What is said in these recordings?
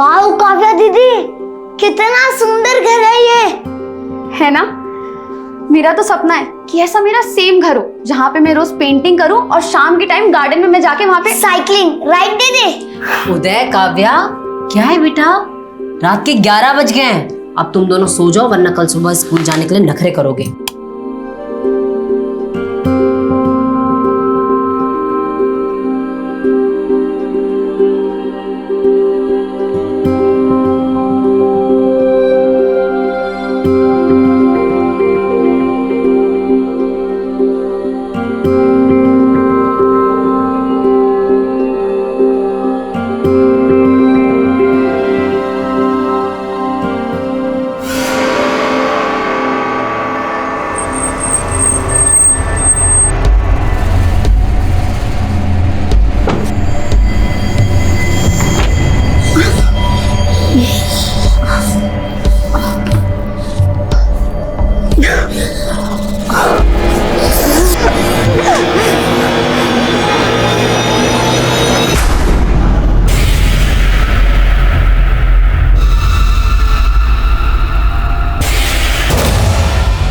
वाह काव्या दीदी, कितना सुंदर घर है ये। है ना? मेरा तो सपना है कि ऐसा मेरा सेम घर हो जहाँ पे मैं रोज पेंटिंग करूं और शाम के टाइम गार्डन में मैं जाके वहाँ पे साइकिलिंग राइड दीदी। उदय, काव्या, क्या है बेटा? रात के 11 बज गए हैं। अब तुम दोनों सो जाओ वरना कल सुबह स्कूल जाने के लिए नखरे करोगे।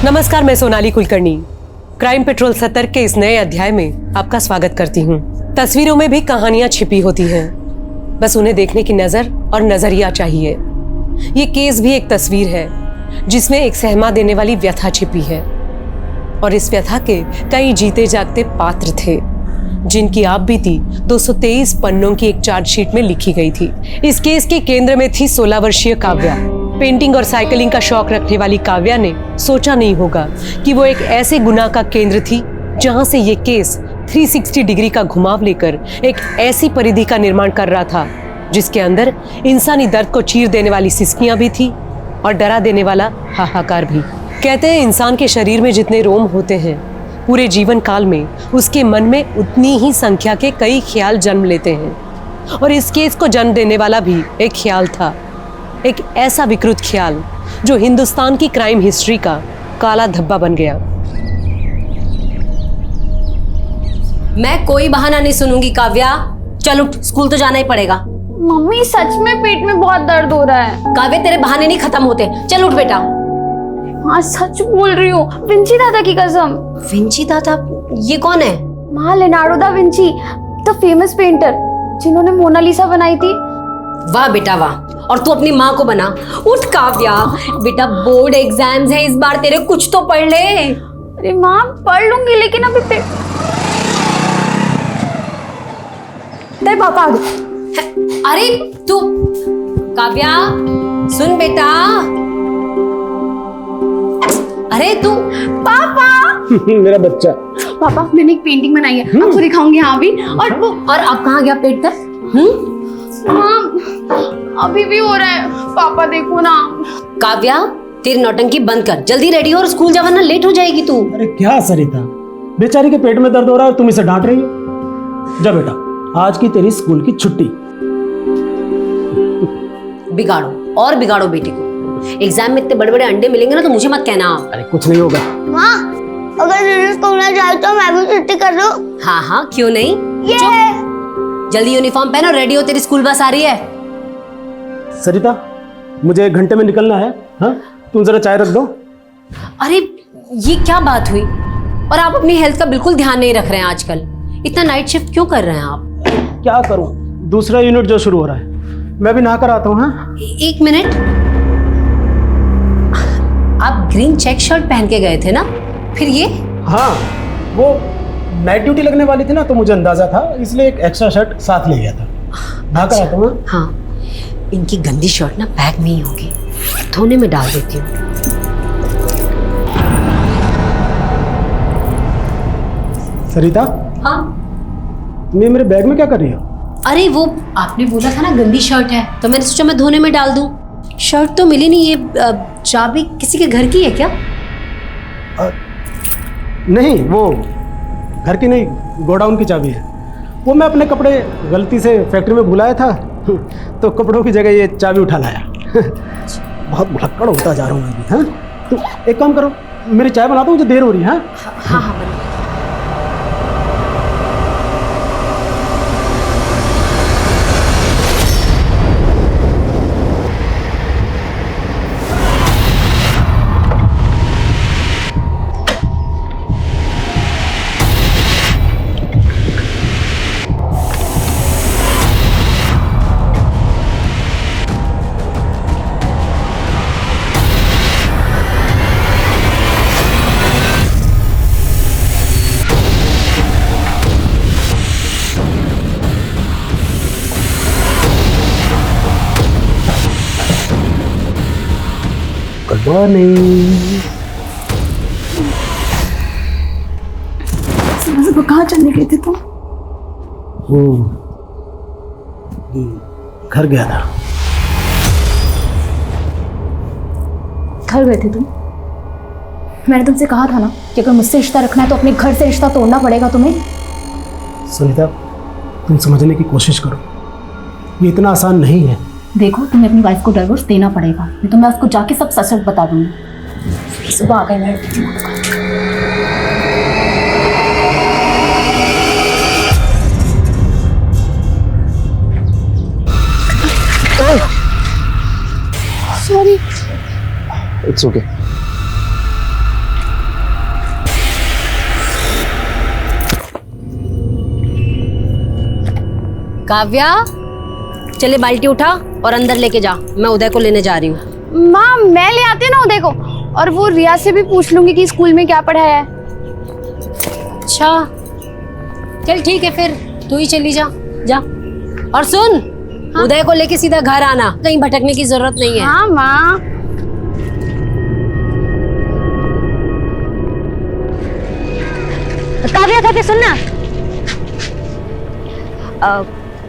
नमस्कार, मैं सोनाली कुलकर्णी क्राइम पेट्रोल 70 के इस नए अध्याय में आपका स्वागत करती हूँ। तस्वीरों में भी कहानियां छिपी होती हैं, बस उन्हें देखने की नजर और नजरिया चाहिए। ये केस भी एक तस्वीर है जिसमें एक सहमा देने वाली व्यथा छिपी है और इस व्यथा के कई जीते जागते पात्र थे जिनकी आप बीती 223 पन्नों की एक चार्जशीट में लिखी गई थी। इस केस के केंद्र में थी 16 वर्षीय काव्या। पेंटिंग और साइकिलिंग का शौक रखने वाली काव्या ने सोचा नहीं होगा कि वो एक ऐसे गुनाह का केंद्र थी जहां से ये केस 360 डिग्री का घुमाव लेकर एक ऐसी परिधि का निर्माण कर रहा था जिसके अंदर इंसानी दर्द को चीर देने वाली सिसकियां भी थी और डरा देने वाला हाहाकार भी। कहते हैं इंसान के शरीर में जितने रोम होते हैं, पूरे जीवन काल में उसके मन में उतनी ही संख्या के कई ख्याल जन्म लेते हैं और इस केस को जन्म देने वाला भी एक ख्याल था, एक ऐसा विकृत ख्याल जो हिंदुस्तान की क्राइम हिस्ट्री का काला धब्बा बन गया। मैं कोई बहाना नहीं सुनूंगी काव्या, चल उठ, स्कूल तो जाना ही पड़ेगा। मम्मी सच में पेट में बहुत दर्द हो रहा है। काव्या, तेरे बहाने नहीं खत्म होते, चल उठ बेटा। हाँ सच बोल रही हूँ, विंची दादा की कसम। विंची दादा? ये कौन है? माँ Leonardo da Vinci, the famous painter जिन्होंने मोनालिसा बनाई थी। वाह बेटा वाह, और तू अपनी माँ को बना। उठ काव्या, बेटा बोर्ड एग्जाम्स है इस बार, तेरे कुछ तो पढ़ ले। अरे माँ पढ़ लूंगी लेकिन अभी तेरे पापा आ गए। अरे तू काव्या सुन बेटा। अरे तू पापा मेरा बच्चा। पापा मैंने एक पेंटिंग बनाई है, आपको दिखाऊंगी। हाँ भी। और वो और अब कहाँ गया पेट दर्द? माँ अभी भी हो रहा है। पापा देखो ना। काव्या, तेरी नौटंकी बंद कर, जल्दी रेडी हो और स्कूल जा वरना लेट हो जाएगी तू। अरे क्या सरिता, बेचारी के पेट में दर्द हो रहा है, तुम इसे डांट रही हो। जा बेटा, आज की तेरी स्कूल की छुट्टी। बिगाड़ो और बिगाड़ो बेटी को। एग्जाम में इतने बड़े बड़े अंडे मिलेंगे ना तो मुझे मत कहना। अरे कुछ नहीं होगा। माँ अगर दीदी स्कूल ना जाए तो मैं भी छुट्टी कर दूं? हाँ हाँ क्यों नहीं। जल्दी यूनिफॉर्म पहनो, रेडी हो, तेरी स्कूल बस आ रही है। सरिता, मुझे 1 घंटे में निकलना है। हाँ, तुम जरा चाय रख दो। अरे ये क्या बात हुई? और आप अपनी हेल्थ का बिल्कुल ध्यान नहीं रख रहे हैं आजकल। इतना नाइट शिफ्ट क्यों कर रहे हैं आप? क्या करूं, दूसरा यूनिट जो शुरू हो रहा है, मैं भी नहा कर आता हूँ। हाँ, एक मिनट, आप ग्रीन चेक शर्ट पहन के गए थे ना, फिर ये? हाँ, वो नाइट ड्यूटी लगने वाली थी ना, तो मुझे अंदाजा था, इसलिए एक एक्स्ट्रा शर्ट साथ ले गया था। नहा कर आता हूँ। हाँ, इनकी गंदी शर्ट ना बैग में ही होगी, धोने में डाल देती हूँ। सरिता, हाँ तुम ये मेरे बैग में क्या कर रही हो? अरे वो आपने बोला था ना गंदी शर्ट है, तो मैंने सोचा मैं धोने में डाल दूं। शर्ट तो मिली नहीं। ये चाबी किसी के घर की है क्या? नहीं, वो घर की नहीं, गोडाउन की चाबी है। वो मैं अपने कपड़े गलती से फैक्ट्री में भुलाया था, तो कपड़ों की जगह ये चाबी उठा लाया। बहुत भुलक्कड़ होता जा रहा हूँ अभी। हाँ, तो एक काम करो, मेरी चाय बना दो, मुझे देर हो रही है। हाँ हाँ बना। मॉर्निंग। सुबह कहाँ चलने गए थे तुम? वो घर गया था। घर गए थे तुम? मैंने तुमसे कहा था ना कि अगर मुझसे रिश्ता रखना है तो अपने घर से रिश्ता तोड़ना पड़ेगा तुम्हें। सुनीता, तुम समझने की कोशिश करो, ये इतना आसान नहीं है। देखो, तुम्हें अपनी वाइफ को डिवोर्स देना पड़ेगा, नहीं तो मैं उसको जाके सब सच सच बता दूंगी। सुबह आ गए मैं। सॉरी। It's okay. काव्या, चले बाल्टी उठा और अंदर लेके जा, मैं उदय को लेने जा रही हूँ। माँ, मैं ले आती हूँ ना उदय को, और वो रिया से भी पूछ लूंगी कि स्कूल में क्या पढ़ाया है। अच्छा, चल ठीक है, फिर तू ही चली जा। जा, और सुन, हाँ? उदय को लेके सीधा घर आना, कहीं भटकने की जरूरत नहीं है। हाँ माँ। काव्या, काव्या सुनना।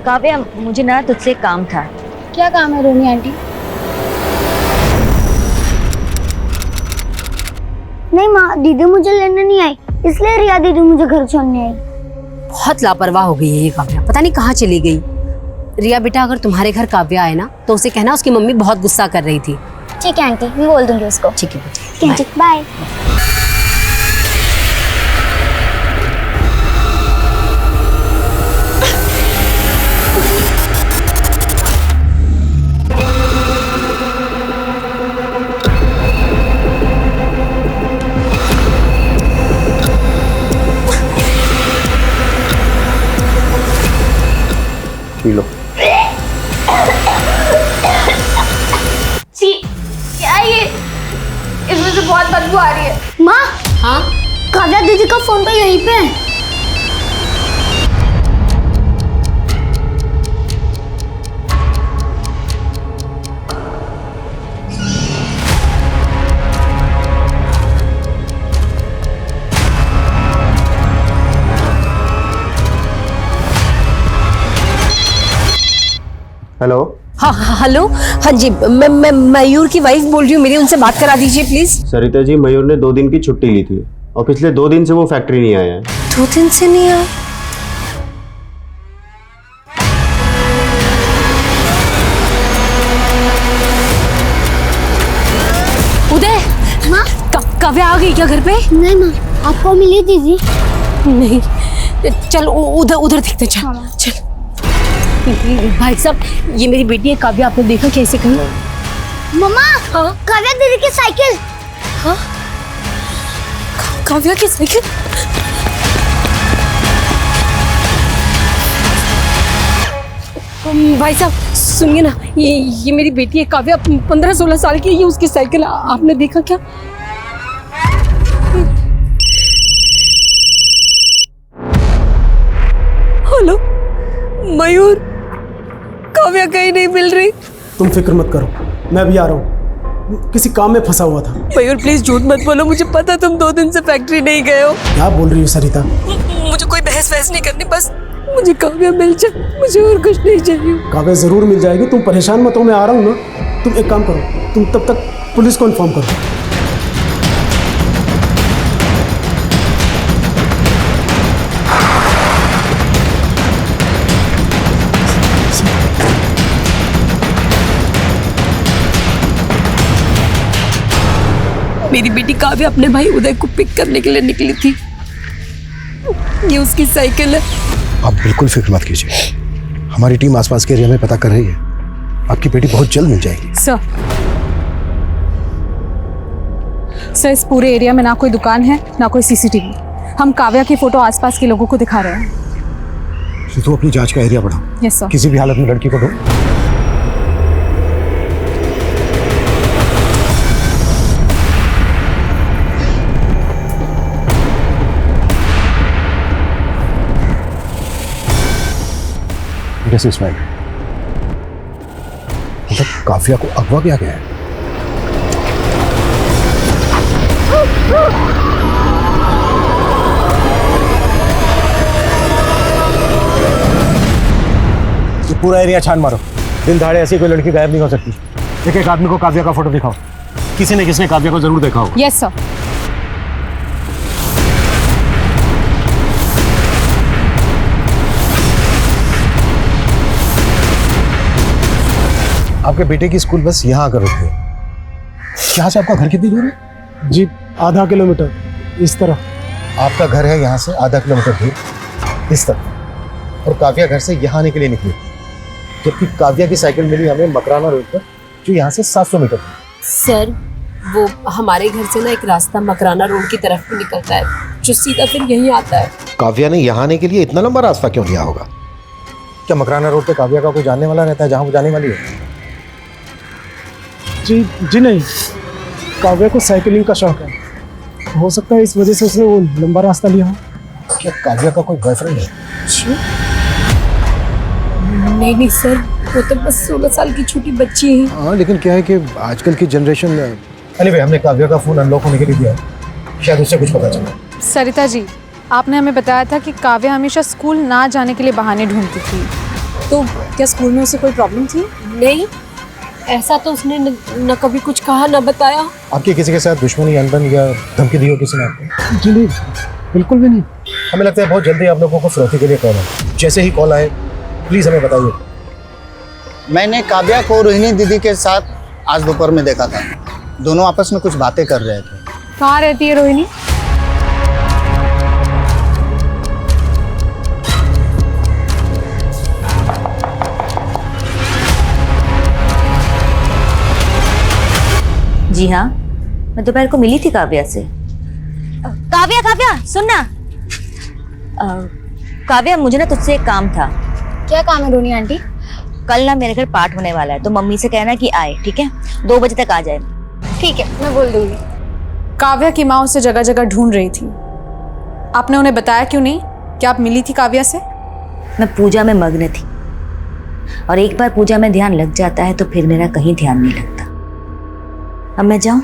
काव्या, मुझे ना तुझसे काम था। क्या काम है रोमी आंटी? नहीं माँ, दीदी मुझे लेने नहीं आई, इसलिए रिया दीदी मुझे घर छोड़ने आई। बहुत लापरवाह हो गई है ये काव्या, पता नहीं कहाँ चली गई। रिया बेटा, अगर तुम्हारे घर काव्या आए ना तो उसे कहना उसकी मम्मी बहुत गुस्सा कर रही थी। ठीक है आंटी, मैं बोल दूंगी उसको। ठीक है बेटा, ठीक, बाय। P low. छी, क्या ये? इसमें से बहुत बदबू आ रही है। माँ, हाँ काव्या दीदी का फोन तो यहीं पे है। हेलो। हाँ हेलो, हाँ जी, मैं मयूर की वाइफ बोल रही हूँ, मेरी उनसे बात करा दीजिए प्लीज। सरिता जी, मयूर ने 2 दिन की छुट्टी ली थी और पिछले 2 दिन से वो फैक्ट्री नहीं आया है। 2 दिन से नहीं आया? उदय, माँ, काव्या आ गई क्या घर पे? नहीं माँ, आपको मिली दीदी? नहीं, चल उधर उधर देखते, चल चल। भाई साहब, ये मेरी बेटी है काव्या, आपने देखा कैसे कहीं? मम्मा, हाँ? काव्या दीदी की साइकिल। हाँ? काव्या की साइकिल? भाई साहब सुनिए ना, ये मेरी बेटी है काव्या, 15-16 साल की है, ये उसकी साइकिल, आपने देखा क्या? हेलो मयूर, काव्या कहीं नहीं मिल रही। तुम फिक्र मत करो, मैं भी आ रहा हूँ, किसी काम में फंसा हुआ था। मयूर प्लीज झूठ मत बोलो, मुझे पता तुम 2 दिन से फैक्ट्री नहीं गए हो। क्या बोल रही हो सरिता? मुझे कोई बहस वहस नहीं करनी, बस मुझे काव्या मिल जाए, मुझे और कुछ नहीं चाहिए। काव्या जरूर मिल जाएगी, तुम परेशान मत हो, मैं आ रहा हूँ ना। तुम एक काम करो, तुम तब तक पुलिस को इन्फॉर्म करो। मेरी बेटी काव्या अपने भाई उदय को पिक करने के लिए निकली थी, ये उसकी साइकिल है। आप बिल्कुल फिक्र मत कीजिए, हमारी टीम आसपास के एरिया में पता कर रही है, आपकी बेटी बहुत जल्द मिल जाएगी। सर, इस पूरे एरिया में ना कोई दुकान है ना कोई सीसीटीवी। हम काव्या की फोटो आसपास के लोगों को दिखा रहे हैं। तो अपनी जांच का एरिया बढ़ाओ। Yes sir. किसी भी हालत में लड़की को ढूंढ। इस्माइल, मतलब काव्या को अगवा किया गया है। पूरा एरिया छान मारो। दिन दहाड़े ऐसी कोई लड़की गायब नहीं हो सकती। एक एक आदमी को काव्या का फोटो दिखाओ। किसी न किसी ने काव्या को जरूर देखा हो। Yes sir. आपके बेटे की स्कूल बस यहाँ आकर रुकती है। यहाँ से आपका घर कितनी दूर है? जी आधा किलोमीटर इस तरह। आपका घर है यहाँ से आधा किलोमीटर दूर इस तरफ, और काव्या घर से यहाँ आने के लिए निकली, जबकि काव्या की साइकिल मिली हमें मकराना रोड पर, जो यहाँ से 700 मीटर दूर। सर वो हमारे घर से ना एक रास्ता मकराना रोड की तरफ भी निकलता है जो सीधा फिर यहीं आता है। काव्या ने यहाँ आने के लिए इतना लंबा रास्ता क्यों लिया होगा? क्या मकराना रोड पे काव्या का कोई जानने वाला रहता है जहाँ वो जाने वाली है? जी नहीं, काव्या को साइकिलिंग का शौक है, हो सकता है इस वजह से उसने वो लंबा रास्ता लिया हो। क्या काव्या का कोई बॉयफ्रेंड है? नहीं सर, वो तो बस 16 साल की छोटी बच्ची है। हाँ, लेकिन क्या है कि आजकल की जनरेशन। अरे हमने काव्या का फोन अनलॉक होने के लिए दिया, शायद उससे कुछ पता चला। सरिता जी, आपने हमें बताया था कि काव्या हमेशा स्कूल ना जाने के लिए बहाने ढूंढती थी, तो क्या स्कूल में उसे कोई प्रॉब्लम थी? नहीं, ऐसा तो उसने न कभी कुछ कहा न बताया। आपकी किसी के साथ दुश्मनी, अनबन या धमकी दी हो किसी ने आपको? जी नहीं, बिल्कुल भी नहीं। हमें लगता है बहुत जल्दी आप लोगों को फिरौती के लिए कॉल है। जैसे ही कॉल आए प्लीज हमें बताइए। मैंने काव्या को रोहिणी दीदी के साथ आज दोपहर में देखा था। दोनों आपस में कुछ बातें कर रहे थे। कहाँ रहती है रोहिणी? जी हाँ, मैं दोपहर को मिली थी काव्या से। काव्या सुन ना। काव्या, मुझे ना तुझसे एक काम था। क्या काम है रोनी आंटी? कल ना मेरे घर पाठ होने वाला है, तो मम्मी से कहना कि आए, ठीक है? 2 बजे तक आ जाए। ठीक है, मैं बोल दूंगी। काव्या की माँ उसे जगह जगह ढूंढ रही थी, आपने उन्हें बताया क्यों नहीं कि आप मिली थी काव्या से? मैं पूजा में मग्न थी, और एक बार पूजा में ध्यान लग जाता है तो फिर मेरा कहीं ध्यान नहीं लगता। अब मैं जाऊं?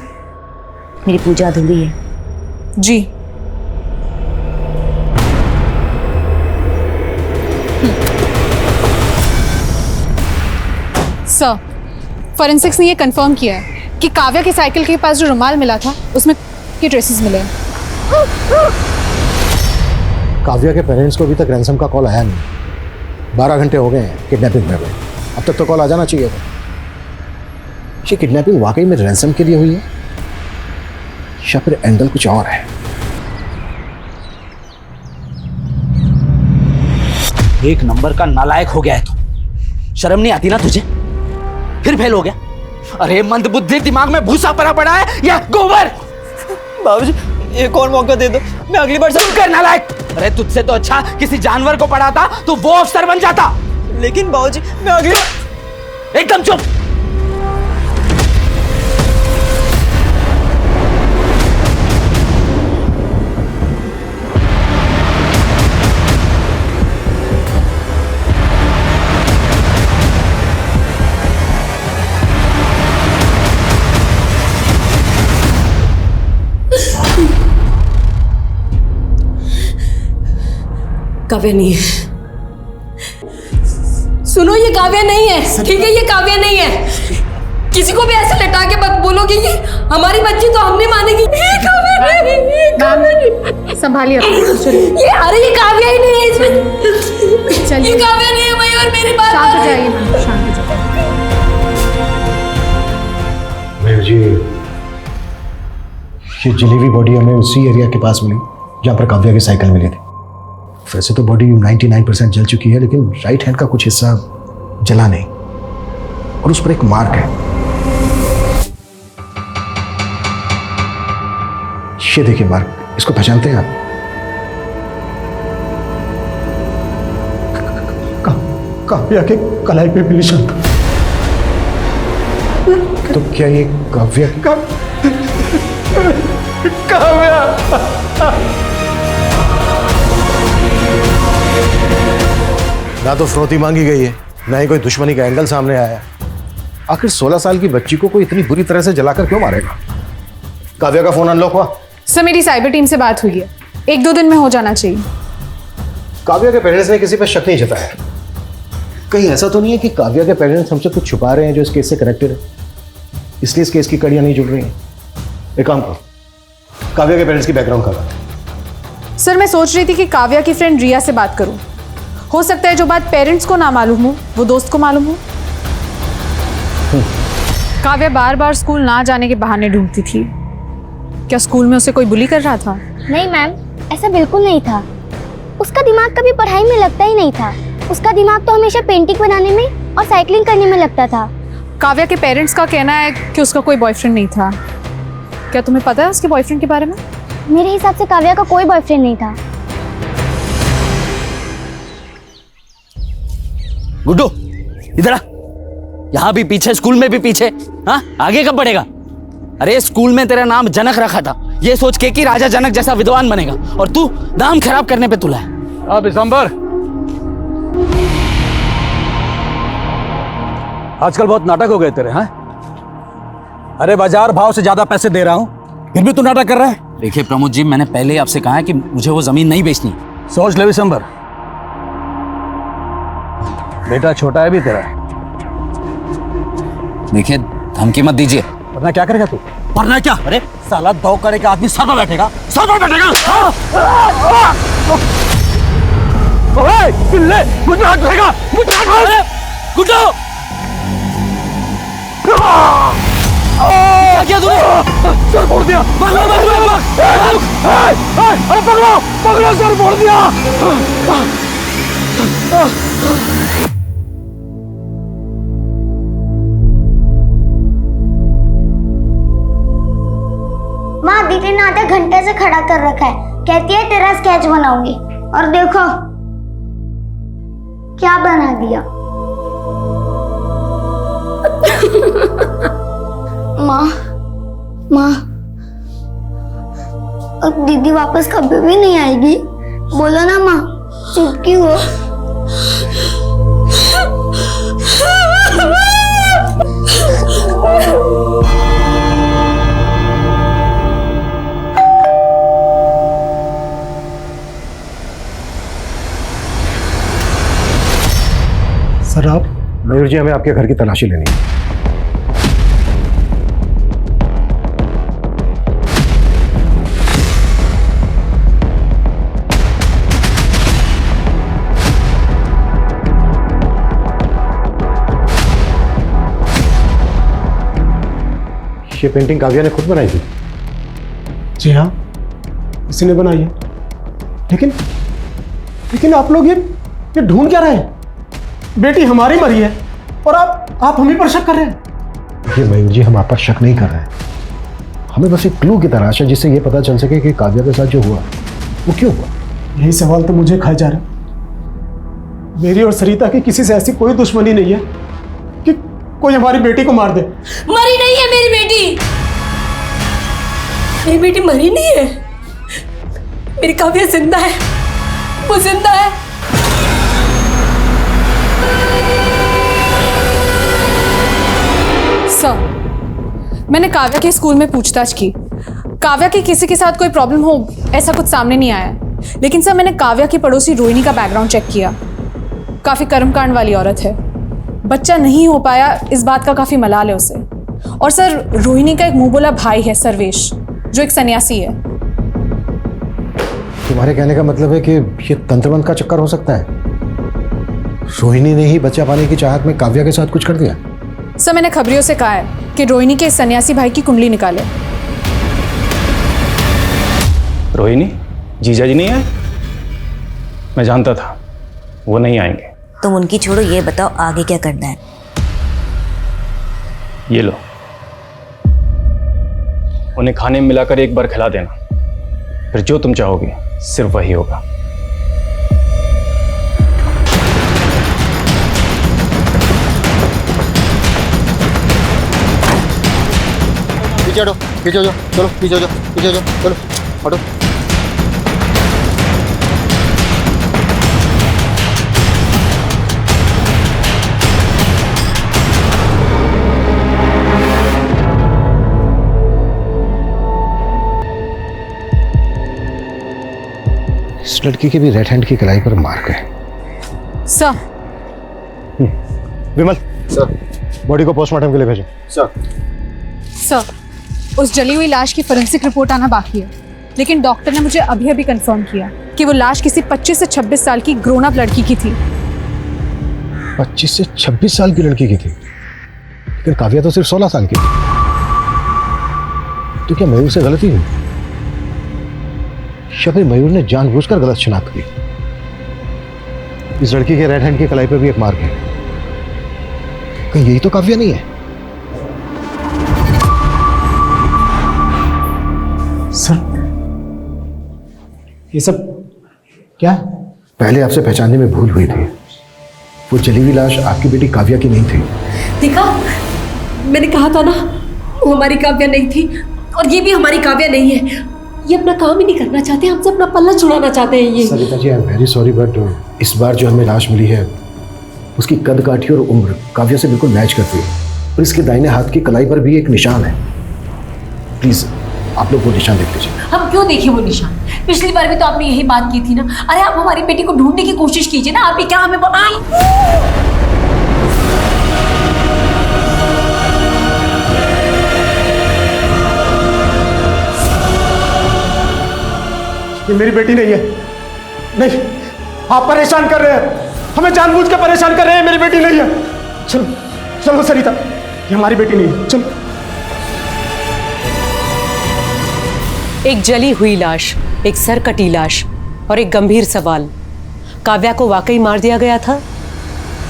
मेरी पूजा अधूरी है। जी। सर, फॉरेंसिक्स ने ये कंफर्म किया है कि काव्या की साइकिल के पास जो रुमाल मिला था उसमें के ट्रेसेस मिले हैं। काव्या के पेरेंट्स को अभी तक रैंसम का कॉल आया नहीं। 12 घंटे हो गए हैं किडनैपिंग में। अब तक तो कॉल आ जाना चाहिए था। ये किडनैपिंग वाकई में रैंसम के लिए हुई है या फिर एंगल कुछ और है? एक नंबर का नालायक हो गया है तू। शर्म नहीं आती ना तुझे? फिर फेल हो गया। अरे मंदबुद्धि, दिमाग में भूसा पड़ा है या गोबर? बाबूजी एक और मौका दे दो, मैं अगली बार चुप कर नालायक। अरे तुझसे तो अच्छा किसी जानवर को पढ़ाता तो वो अफसर बन जाता। लेकिन बाबूजी मैं अगली बार। एकदम चुप। काव्या नहीं है। सुनो, ये काव्या नहीं है, ठीक है? ये काव्या नहीं है। किसी को भी ऐसे लटा के मत बोलो कि ये हमारी बच्ची, तो हम नहीं मानेगी। ये काव्या नहीं, ये काव्या नहीं। संभालिए अपनी। ये अरे ये काव्या ही नहीं है इसमें। चलिए, ये काव्या नहीं है भाई, और मेरी बात शांत हो जाइए, शांत हो जाइए। मयूर जी, ये जली हुई बॉडी हमें उसी एरिया के पास मिली जहाँ पर काव्या की साइकिल मिली थी। वैसे तो बॉडी 99% जल चुकी है, लेकिन राइट हैंड का कुछ हिस्सा जला नहीं, और उस पर एक मार्क है। ये देखिए मार्क, इसको पहचानते हैं आप? काव्या के कलाई पे निशान। तो क्या ये काव्या की? काव्या ना तो फिरौती मांगी गई है, ना ही कोई दुश्मनी का एंगल सामने आया है। आखिर 16 साल की बच्ची को कोई इतनी बुरी तरह से जलाकर क्यों मारेगा? काव्या का फोन अनलॉक हुआ? सर, मेरी साइबर टीम से बात हुई है, 1-2 दिन में हो जाना चाहिए। काव्या के पेरेंट्स ने किसी पर शक नहीं जताया, कहीं ऐसा तो नहीं है कि काव्या के पेरेंट्स हमसे कुछ छुपा रहे हैं जो इस केस से कनेक्टेड है, इसलिए इस केस की कड़ियां नहीं जुड़ रही हैं? एक काम करो, काव्या के पेरेंट्स की बैकग्राउंड करवा। सर मैं सोच रही थी कि काव्या की फ्रेंड रिया से बात करूं। हो सकता है जो बात पेरेंट्स को ना मालूम हो वो दोस्त को मालूम हो। काव्या बार बार स्कूल ना जाने के बहाने ढूंढती थी। क्या स्कूल में उसे कोई बुली कर रहा था? नहीं मैम, ऐसा बिल्कुल नहीं था। उसका दिमाग कभी पढ़ाई में लगता ही नहीं था। उसका दिमाग तो हमेशा पेंटिंग बनाने में और साइकिलिंग करने में लगता था। काव्या के पेरेंट्स का कहना है कि उसका कोई बॉयफ्रेंड नहीं था। क्या तुम्हें पता है उसके बॉयफ्रेंड के बारे में? मेरे हिसाब से काव्या का कोई बॉयफ्रेंड नहीं था। गुड्डू इधर आ। यहाँ भी पीछे, स्कूल में भी पीछे। हाँ, आगे कब बढ़ेगा? अरे स्कूल में तेरा नाम जनक रखा था, ये सोच के कि राजा जनक जैसा विद्वान बनेगा, और तू नाम खराब करने पे तुला है। अब दिसंबर, आजकल बहुत नाटक हो गए तेरे। हैं? अरे बाजार भाव से ज्यादा पैसे दे रहा हूं, फिर भी तू नाटक कर रहा है। देखिए प्रमोद जी, मैंने पहले ही आपसे कहा है कि मुझे वो जमीन नहीं बेचनी। सोच ले दिसंबर, बेटा छोटा है भी तेरा। देखिए धमकी मत दीजिए। वरना क्या करेगा तू? वरना क्या? अरे साला 2 करे का आदमी सर पर बैठेगा, सर पर बैठेगा। ओए पिल्ले, मुझे हाथ रहेगा, मुझे हाथ। गुड्डू क्या किया तूने? सर फोड़ दिया। अरे पकड़ो पकड़ो, सर फोड़ दिया। माँ, दीदी ने आधे घंटे से खड़ा कर रखा है, कहती है तेरा स्केच बनाऊंगी, और देखो क्या बना दिया। माँ माँ, अब दीदी वापस कभी भी नहीं आएगी। बोलो ना माँ, चुप क्यों हो? सर आप? मयूर जी, हमें आपके घर की तलाशी लेनी है। ये पेंटिंग काव्या ने खुद बनाई थी? जी हाँ, इसी ने बनाई है। लेकिन लेकिन आप लोग ये ढूंढ क्या रहे हैं? बेटी हमारी मरी है और आप हम ही पर शक कर रहे हैं। देखिए मयूर जी, हम आप पर शक नहीं कर रहे हैं, हमें बस एक क्लू की तलाश है जिससे ये पता चल सके कि काव्या के साथ जो हुआ वो क्यों हुआ। यही सवाल तो मुझे खाए जा रहा है। मेरी और सरिता की किसी से ऐसी कोई दुश्मनी नहीं है कि कोई हमारी बेटी को मार दे। मरी नहीं है मेरी बेटी, मेरी बेटी मरी नहीं है। मेरी काव्या जिंदा है, वो जिंदा है। सर, मैंने काव्या के स्कूल में पूछताछ की। काव्या की किसी के साथ कोई प्रॉब्लम हो ऐसा कुछ सामने नहीं आया। लेकिन सर, मैंने काव्या की पड़ोसी रोहिणी का बैकग्राउंड चेक किया। काफी कर्मकांड वाली औरत है। बच्चा नहीं हो पाया इस बात का काफी मलाल है उसे। और सर, रोहिणी का एक मुंह बोला भाई है सर्वेश, जो एक सन्यासी है। तुम्हारे कहने का मतलब है कि ये तंत्रमंत्र का चक्कर हो सकता है? रोहिणी ने ही बच्चा पाने की चाहत में काव्या के साथ कुछ कर दिया? सर, मैंने खबरियों से कहा है कि रोहिणी के सन्यासी भाई की कुंडली निकाले। रोहिणी जीजा जी नहीं आए? मैं जानता था वो नहीं आएंगे। तुम उनकी छोड़ो, ये बताओ आगे क्या करना है? ये लो, उन्हें खाने में मिलाकर एक बार खिला देना, फिर जो तुम चाहोगे सिर्फ वही होगा। पीछे हटो, पीछे हो जाओ, चलो पीछे हो जाओ, पीछे हो जाओ, चलो हटो। इस लड़की के भी राइट हैंड की कलाई पर मार्क है। सर, विमल सर, बॉडी को पोस्टमार्टम के लिए भेजो। सर, उस जली हुई लाश की फोरेंसिक रिपोर्ट आना बाकी है, लेकिन डॉक्टर ने मुझे अभी अभी कंफर्म किया कि वो लाश किसी 25 से 26 साल की ग्रोन अप लड़की की थी। 25 से 26 साल की लड़की की थी, लेकिन काव्या तो सिर्फ 16 साल की थी। तो क्या मयूर से गलती हुई, या फिर मयूर ने जानबूझकर गलत शिनाख्त की? इस लड़की के राइट हैंड की कलाई पर भी एक मार्क है, कहीं यही तो काव्या नहीं है? सर, ये सब क्या? पहले आपसे पहचानने में भूल हुई थी। वो जली हुई लाश आपकी बेटी काव्या की नहीं थी। देखा, मैंने कहा था ना, वो हमारी काव्या नहीं थी, और ये भी हमारी काव्या नहीं है। ये अपना काम ही नहीं करना चाहते, हमसे अपना पल्ला छुड़ाना चाहते हैं ये। Sarita ji, I am very sorry, but इस बार जो हमें लाश मिली है उसकी कद काठी और उम्र काव्या से बिल्कुल मैच करती है, और इसके दाहिने हाथ की कलाई पर भी एक निशान है। प्लीज आप लोग वो निशान देख लीजिए। हम क्यों देखें वो निशान? पिछली बार भी तो आपने यही बात की थी ना। अरे आप हमारी बेटी को ढूंढने की कोशिश कीजिए ना, आप भी क्या हमें ये मेरी बेटी नहीं है। नहीं, आप परेशान कर रहे हैं, हमें जानबूझ के परेशान कर रहे हैं। मेरी बेटी नहीं है। चलो चलो सरिता, ये हमारी बेटी नहीं है, चलो। एक जली हुई लाश, एक सर कटी लाश और एक गंभीर सवाल, काव्या को वाकई मार दिया गया था,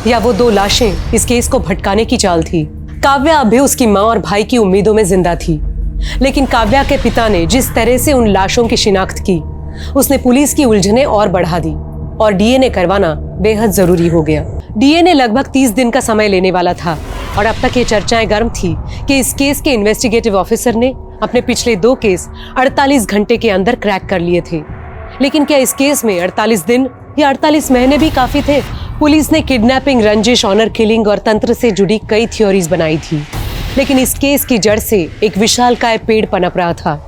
या वो दो लाशें इस केस को भटकाने की चाल थी? काव्या अभी उसकी माँ और भाई की उम्मीदों में जिंदा थी, लेकिन काव्या के पिता ने जिस तरह से उन लाशों की शिनाख्त की, उसने पुलिस की उलझनें और बढ़ा दी, और डीएनए करवाना बेहद जरूरी हो गया। डीएनए लगभग 30 दिन का समय लेने वाला था, और अब तक ये चर्चाएं गर्म थी कि इस केस के इन्वेस्टिगेटिव ऑफिसर ने अपने पिछले 2 केस 48 घंटे के अंदर क्रैक कर लिए थे। लेकिन क्या इस केस में 48 दिन या 48 महीने भी काफी थे? पुलिस ने किडनैपिंग, रंजिश, ऑनर किलिंग और तंत्र से जुड़ी कई थ्योरीज बनाई थी, लेकिन इस केस की जड़ से एक विशालकाय पेड़ पनप रहा था,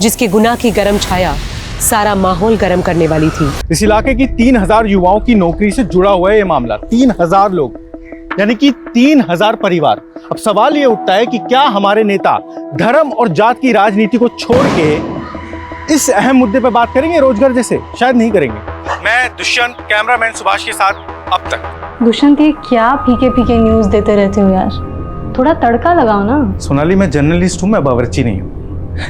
जिसके गुनाह की गर्म छाया सारा माहौल गर्म करने वाली थी। इस इलाके की 3000 युवाओं की नौकरी से जुड़ा हुआ है ये मामला। 3000 लोग, यानी कि 3000 परिवार। अब सवाल ये उठता है कि क्या हमारे नेता धर्म और जात की राजनीति को छोड़ के इस अहम मुद्दे पर बात करेंगे? रोजगार जैसे शायद नहीं करेंगे। मैं दुष्यंत, कैमरामैन सुभाष के साथ अब तक। दुष्यंत, ये क्या फीके फीके न्यूज देते रहते हो यार, थोड़ा तड़का लगाओ ना। सोनाली, मैं जर्नलिस्ट हूँ, मैं बावर्ची नहीं हूँ।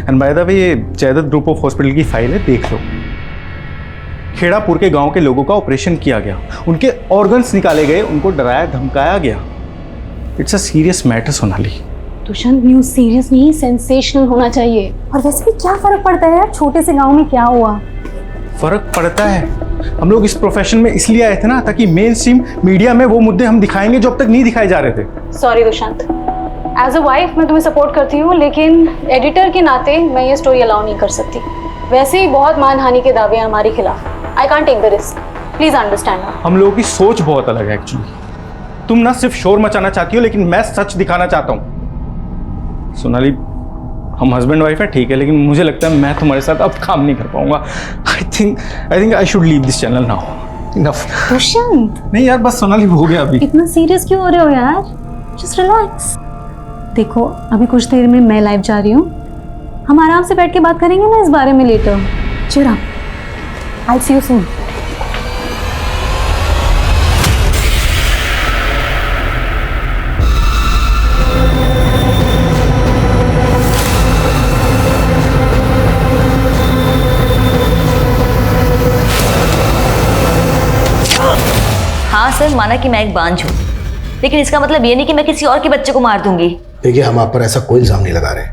एंड बाय द वे, ये जयदत्त ग्रुप ऑफ हॉस्पिटल की फाइल है, देख लो। खेड़ापुर के गांव के लोगों का ऑपरेशन किया गया, उनके ऑर्गन्स निकाले गए, उनको डराया धमकाया गया। It's a serious matter Sonali. Dushyant, news serious नहीं, सेंसेशनल होना चाहिए। और वैसे भी क्या फर्क पड़ता है यार, छोटे से गांव में क्या हुआ? फर्क पड़ता है। हम लोग इस प्रोफेशन में इसलिए आए थे ना, ताकि मेन स्ट्रीम मीडिया में वो मुद्दे हम दिखाएंगे जो अब तक नहीं दिखाए जा रहे थे। Sorry Dushyant, as a wife मैं तुम्हें सपोर्ट करती हूँ, लेकिन एडिटर के नाते मैं ये स्टोरी अलाउ नहीं कर सकती। वैसे ही बहुत मानहानि के दावे हैं हमारे खिलाफ। I can't take the risk, please understand. हम लोगों की सोच बहुत अलग है एक्चुअली। तुम ना सिर्फ शोर मचाना चाहती हो, लेकिन मैं सच दिखाना चाहता हूँ। सोनाली, हम हस्बैंड वाइफ है ठीक है, लेकिन मुझे लगता है मैं तुम्हारे साथ अब काम नहीं कर पाऊंगा। I think I should leave this channel now. Enough. Dushyant, नहीं यार, बस सोनाली हो गया अभी। इतना सीरियस क्यों हो रहे हो यार? Just relax. देखो, अभी कुछ देर में मैं लाइव जा रही हूँ, हम आराम से बैठ के बात करेंगे ना इस बारे में लेटर। चुरा, आई सी यू सून। हाँ सर, माना कि मैं एक बांझ हूँ, लेकिन इसका मतलब ये नहीं कि मैं किसी और के बच्चे को मार दूंगी। देखिए, हम आप पर ऐसा कोई इल्जाम नहीं लगा रहे,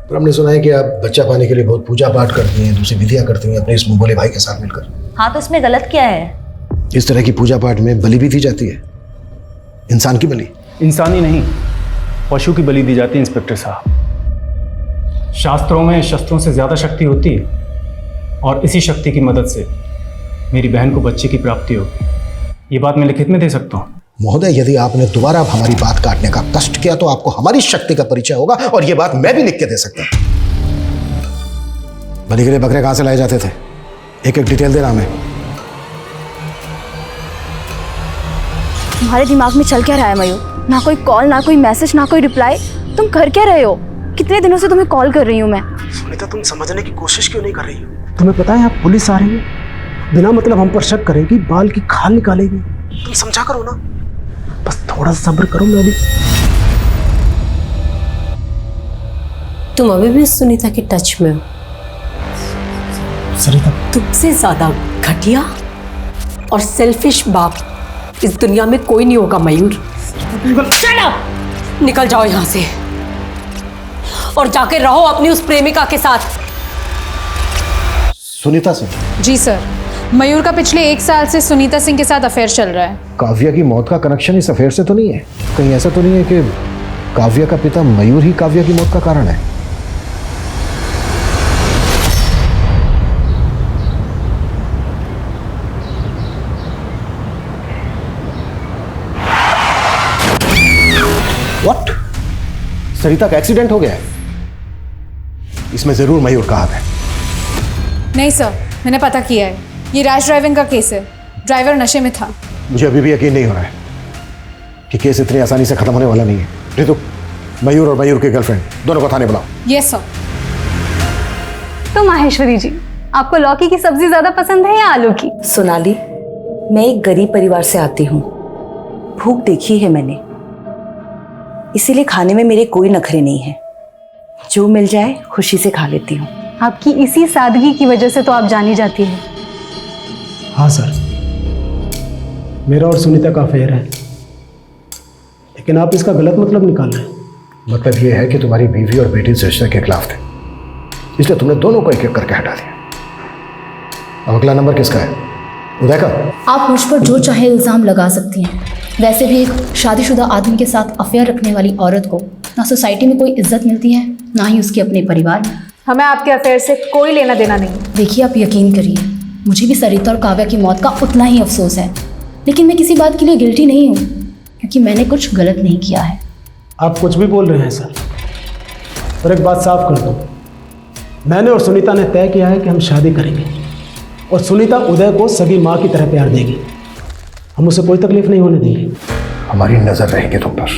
पर हमने सुना है कि आप बच्चा पाने के लिए बहुत पूजा पाठ करती हैं, दूसरी विधियां करती हैं अपने इस मुंह बोले भाई के साथ मिलकर। हाँ, तो इसमें गलत क्या है? इस तरह की पूजा पाठ में बलि भी दी जाती है, इंसान की बलि। इंसानी नहीं, पशु की बलि दी जाती है इंस्पेक्टर साहब। शास्त्रों में शस्त्रों से ज्यादा शक्ति होती है, और इसी शक्ति की मदद से मेरी बहन को बच्चे की प्राप्ति होगी। ये बात मैं लिखित में दे सकता हूँ। महोदय, यदि आपने दोबारा हमारी बात काटने का कष्ट किया तो आपको हमारी शक्ति का परिचय होगा, और यह बात मैं भी लिख के दे सकता हूं। बलि के लिए बकरे कहां से लाए जाते थे? एक एक डिटेल देना हमें। तुम्हारे दिमाग में चल क्या रहा है मयूर? ना कोई कॉल, ना कोई मैसेज, ना कोई रिप्लाई। तुम कर क्या रहे हो? कितने दिनों से तुम्हें कॉल कर रही हूँ मैं। सुनीता, तुम समझने की कोशिश क्यों नहीं कर रही हो? तुम्हें पता है यहाँ पुलिस आ रही है, बिना मतलब हम पर शक करेगी, बाल की खाल निकालेगी। तुम समझा करो ना, बस थोड़ा सब्र करो। मैं अभी तुम अभी भी सुनीता के टच में हो? सरिता, तुमसे ज्यादा घटिया और सेल्फिश बाप इस दुनिया में कोई नहीं होगा मयूर। निकल जाओ यहां से और जाके रहो अपनी उस प्रेमिका के साथ। सुनीता से? जी सर, मयूर का पिछले 1 साल से सुनीता सिंह के साथ अफेयर चल रहा है। काव्या की मौत का कनेक्शन इस अफेयर से तो नहीं है? कहीं ऐसा तो नहीं है कि काव्या का पिता मयूर ही काव्या की मौत का कारण है? व्हाट? सरिता का एक्सीडेंट हो गया है? इसमें जरूर मयूर का हाथ है। नहीं सर, मैंने पता किया है, ये रैश ड्राइविंग का केस है। ड्राइवर नशे में था। मुझे अभी भी यकीन नहीं हो रहा है कि केस इतनी आसानी से खत्म होने वाला नहीं है। रितु, मयूर और मयूर की गर्लफ्रेंड दोनों को थाने बुलाओ। Yes sir. तो माहेश्वरी जी, आपको लौकी की सब्जी ज्यादा पसंद है या आलू की? सोनाली, मैं एक गरीब परिवार से आती हूँ। भूख देखी है मैंने, इसीलिए खाने में मेरे कोई नखरे नहीं है। जो मिल जाए खुशी से खा लेती हूँ। आपकी इसी सादगी की वजह से तो आप जानी जाती है। हाँ सर, मेरा और सुनीता का अफेयर है, लेकिन आप इसका गलत मतलब निकाल रहे हैं। मतलब ये है कि तुम्हारी बीवी और बेटी इस रिश्ते के खिलाफ थे, इसलिए तुमने दोनों को एक एक करके हटा दिया। अब अगला नंबर किसका है? उदय का? आप मुझ पर जो चाहे इल्ज़ाम लगा सकती हैं। वैसे भी एक शादीशुदा आदमी के साथ अफेयर रखने वाली औरत को ना सोसाइटी में कोई इज्जत मिलती है, ना ही उसके अपने परिवार में। हमें आपके अफेयर से कोई लेना देना नहीं। देखिए, आप यकीन करिए, मुझे भी सरिता और काव्या की मौत का उतना ही अफसोस है, लेकिन मैं किसी बात के लिए गिल्टी नहीं हूँ, क्योंकि मैंने कुछ गलत नहीं किया है। आप कुछ भी बोल रहे हैं सर, और एक बात साफ कर दो, मैंने और सुनीता ने तय किया है कि हम शादी करेंगे, और सुनीता उदय को सगी माँ की तरह प्यार देगी। हम उसे कोई तकलीफ नहीं होने देंगे। हमारी नजर रहेगी तुम पर।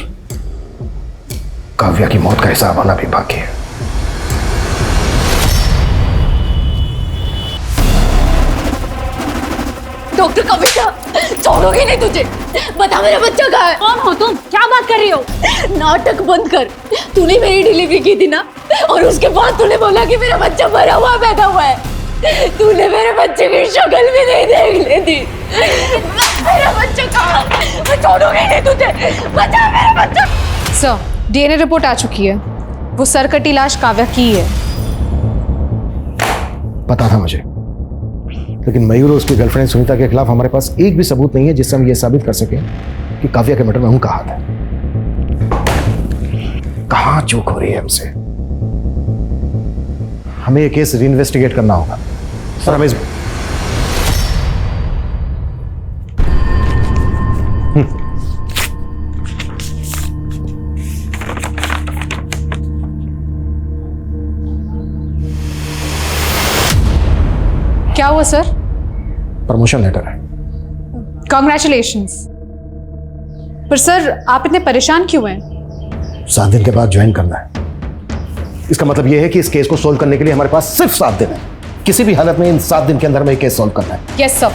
काव्या की मौत का हिसाब आना भी बाकी है। डॉक्टर कविता, छोड़ोगी नहीं तुझे। बता मेरा बच्चा कहाँ है? कौन हो तुम? क्या बात कर रही हो? नाटक बंद कर। तूने मेरी डिलीवरी की थी ना, और उसके बाद तूने बोला कि मेरा बच्चा मरा हुआ पैदा हुआ है। तूने मेरे बच्चे की शक्ल भी नहीं देख ली थी। मेरा बच्चा कहाँ? मैं छोड़ूंगी नहीं तुझे। बचा मेरा बच्चा। सर, डीएनए रिपोर्ट आ चुकी है, वो सरकटी लाश काव्या की है। पता था मुझे, लेकिन मयूर और उसकी गर्लफ्रेंड सुनीता के खिलाफ हमारे पास एक भी सबूत नहीं है जिससे हम ये साबित कर सकें कि काव्या के मर्डर में उनका हाथ है। कहाँ चूक हो रही है हमसे? हमें ये केस रीइन्वेस्टिगेट करना होगा सर। हमें क्या हुआ सर? प्रमोशन लेटर है। कॉन्ग्रेचुलेशंस। पर सर, आप इतने परेशान क्यों हैं? 7 दिन के बाद ज्वाइन करना है। इसका मतलब यह है कि इस केस को सोल्व करने के लिए हमारे पास सिर्फ 7 दिन है। किसी भी हालत में इन 7 दिन के अंदर में केस सोल्व करना है। Yes sir.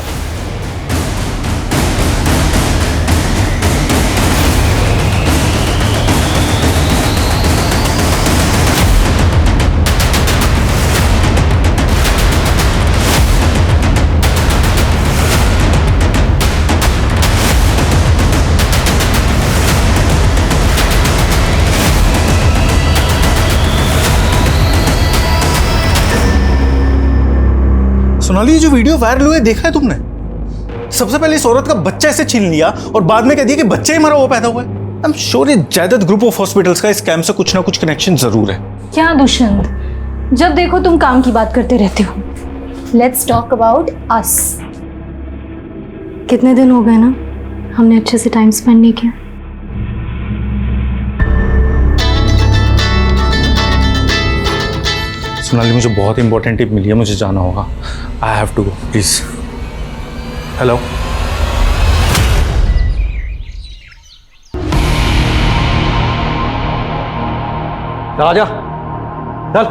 सोनाली, जो वीडियो वायरल हुए देखा है तुमने? सबसे पहले इस औरत का बच्चा ऐसे छीन लिया और बाद में कह दिया कि बच्चा ही मरा हुआ पैदा हुआ है। आई एम श्योर ये जायदाद ग्रुप ऑफ हॉस्पिटल्स का इस स्कैम से कुछ ना कुछ कनेक्शन जरूर है। क्या दुष्यंत, जब देखो तुम काम की बात करते रहते हो। Let's talk about us. कितने दिन हो गए ना हमने अच्छे से टाइम स्पेंड नहीं किया। सोनाली, मुझे बहुत इंपॉर्टेंट टिप मिली है, मुझे जाना होगा। I have to go, please. Hello, चल आजा, चल।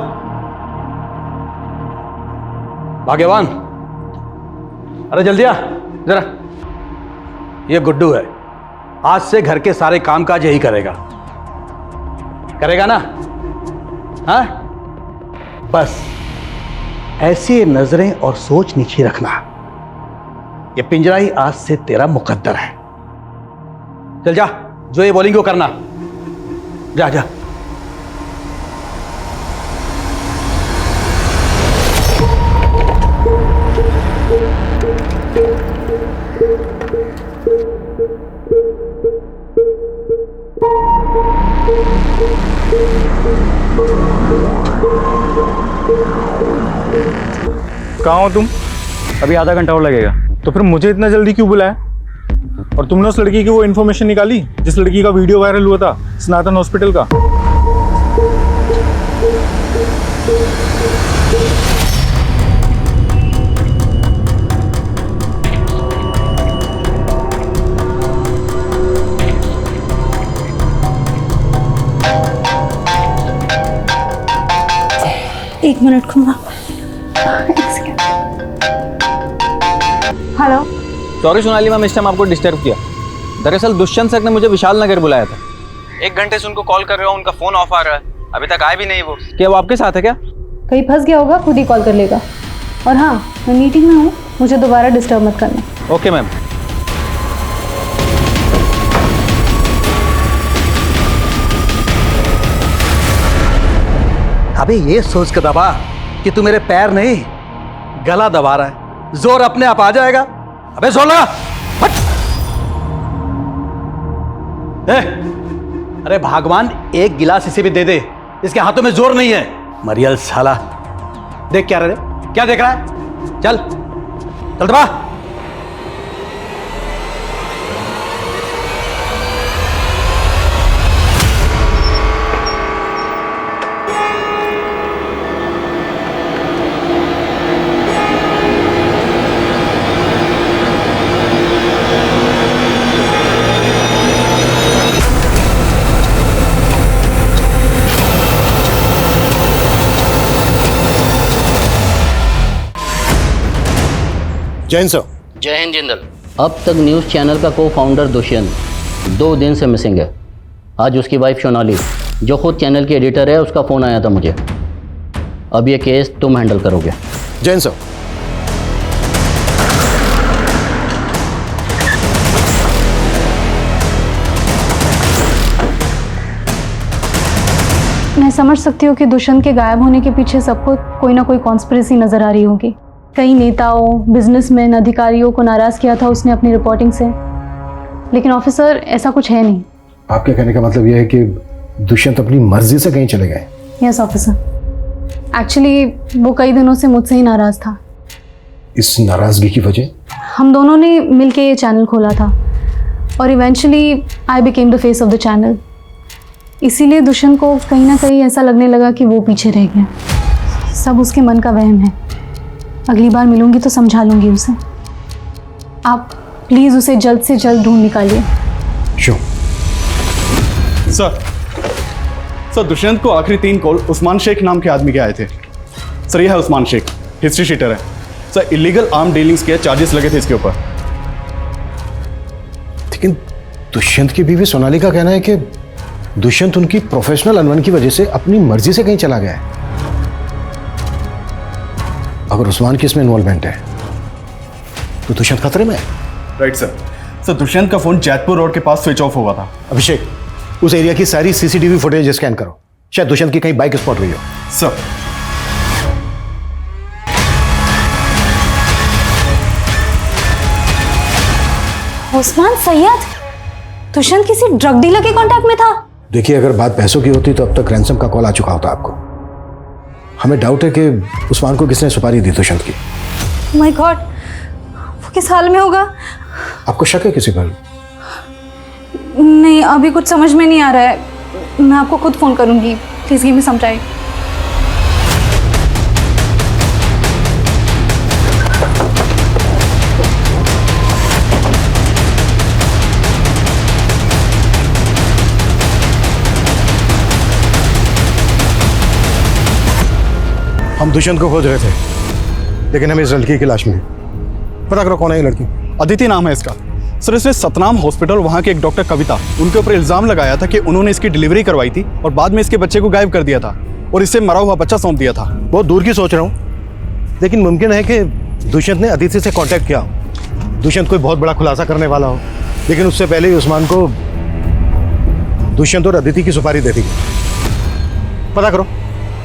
भाग्यवान, अरे जल्दी आ जरा। ये गुड्डू है, आज से घर के सारे कामकाज यही करेगा, करेगा ना? हाँ, बस ऐसी नजरें और सोच नीचे रखना। ये पिंजरा ही आज से तेरा मुकद्दर है। चल जा, जो ये बोलेंगे वो करना। जा जा। कहाँ हो तुम? अभी आधा घंटा और लगेगा। तो फिर मुझे इतना जल्दी क्यों बुलाया? और तुमने उस लड़की की वो इन्फॉर्मेशन निकाली जिस लड़की का वीडियो वायरल हुआ था सनातन हॉस्पिटल का? एक मिनट खुमा। हेलो। सॉरी सोनाली मैम, इस टाइम आपको डिस्टर्ब किया। दरअसल दुष्यंत सर ने मुझे विशाल नगर बुलाया था। 1 घंटे से उनको कॉल कर रहा हूँ, उनका फोन ऑफ आ रहा है, अभी तक आए भी नहीं वो। क्या वो आपके साथ है क्या? कहीं फंस गया होगा, खुद ही कॉल कर लेगा। और हाँ, मैं मीटिंग में हूँ, मुझे दोबारा डिस्टर्ब मत करना। Okay ma'am. अबे ये सोच कर दबा कि तू मेरे पैर नहीं गला दबा रहा है, जोर अपने आप आ जाएगा। अबे सोला हट। अरे भगवान, एक गिलास इसे भी दे दे, इसके हाथों में जोर नहीं है। मरियल साला, देख क्या रहे, क्या देख रहा है? चल चल दबा। जैन सर। जय हिंद जिंदल। अब तक न्यूज़ चैनल का को फाउंडर दुष्यंत 2 दिन से मिसिंग है। आज उसकी वाइफ सोनाली, जो खुद चैनल की एडिटर है, उसका फ़ोन आया था मुझे। अब ये केस तुम हैंडल करोगे। जैन सर। मैं समझ सकती हूँ कि दुष्यंत के गायब होने के पीछे सबको कोई ना कोई कॉन्स्पिरेसी नजर आ रही होगी। कई नेताओं, बिजनेसमैन, अधिकारियों को नाराज किया था उसने अपनी रिपोर्टिंग से, लेकिन ऑफिसर ऐसा कुछ है नहीं। आपके कहने का मतलब यह है कि दुष्यंत अपनी मर्जी से कहीं चले गए? Yes officer. एक्चुअली वो कई दिनों से मुझसे ही नाराज था। इस नाराजगी की वजह? हम दोनों ने मिलके ये चैनल खोला था और eventually I became the face of the channel. इसीलिए दुष्यंत को कहीं ना कहीं ऐसा लगने लगा कि वो पीछे रह गया। सब उसके मन का वहम है। अगली बार मिलूंगी तो समझा लूंगी उसे। आप प्लीज उसे जल्द से जल्द ढूंढ निकालिए। श्योर। सर दुष्यंत को आखिरी 3 कॉल उस्मान शेख नाम के आदमी के आए थे। सर ये है उस्मान शेख, हिस्ट्री शीटर है। सर इलीगल आर्म डीलिंग्स के चार्जेस लगे थे इसके ऊपर। लेकिन दुष्यंत की बीवी सोनाली का कहना है कि दुष्यंत उनकी प्रोफेशनल अनबन की वजह से अपनी मर्जी से कहीं चला गया है। अगर उस्मान की इसमें इन्वॉल्वमेंट है तो दुष्यंत खतरे में है। Right sir. सर दुष्यंत का फोन जैतपुर रोड के पास स्विच ऑफ हुआ था। अभिषेक, उस एरिया की सारी सीसीटीवी फुटेज स्कैन करो, शायद दुष्यंत की कहीं बाइक स्पॉट हुई हो। सर। उस्मान सैयद दुष्यंत किसी ड्रग डीलर के कांटेक्ट में था? देखिए, अगर बात पैसों की होती तो अब तक रैंसम का कॉल आ चुका होता आपको। हमें डाउट है कि उस्मान को किसने सुपारी दी दुष्यंत की। माय गॉड, वो किस हाल में होगा? आपको शक है किसी पर? नहीं, अभी कुछ समझ में नहीं आ रहा है। मैं आपको खुद फोन करूंगी। Please give me some time. हम दुष्यंत को खोज रहे थे, लेकिन हमें इस लड़की की लाश मिली। पता करो कौन है ये लड़की। अदिति नाम है इसका। सर इसने सतनाम हॉस्पिटल वहाँ के एक डॉक्टर कविता उनके ऊपर इल्ज़ाम लगाया था कि उन्होंने इसकी डिलीवरी करवाई थी और बाद में इसके बच्चे को गायब कर दिया था और इसे मरा हुआ बच्चा सौंप दिया था। बहुत दूर की सोच रहा हूँ, लेकिन मुमकिन है कि दुष्यंत ने अदिति से कांटेक्ट किया हो। दुष्यंत कोई बहुत बड़ा खुलासा करने वाला हो, लेकिन उससे पहले ही उस्मान को दुष्यंत और अदिति की सुपारी दे दी। पता करो